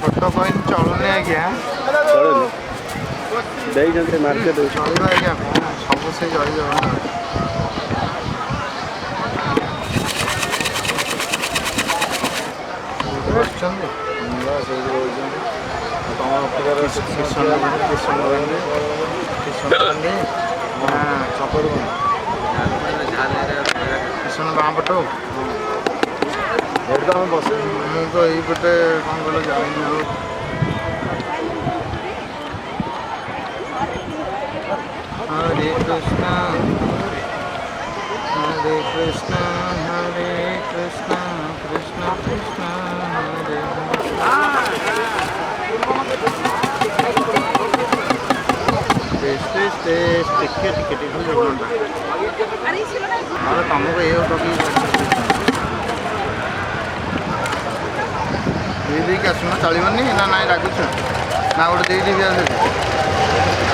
छोट कॉइन चलुनि आज्ञा चलुनि मार्केट चलो आज्ञा सब से जय जगन्नाथ किशन बाँ पट बस मुझे तो यहीपटे कौन कल जानी हरे कृष्ण हरे कृष्ण कृष्ण कृष्ण हरे टिके तुमको ये दीदी आसुना चलनी ना ना लगुच ना गोटे दीदी भी आस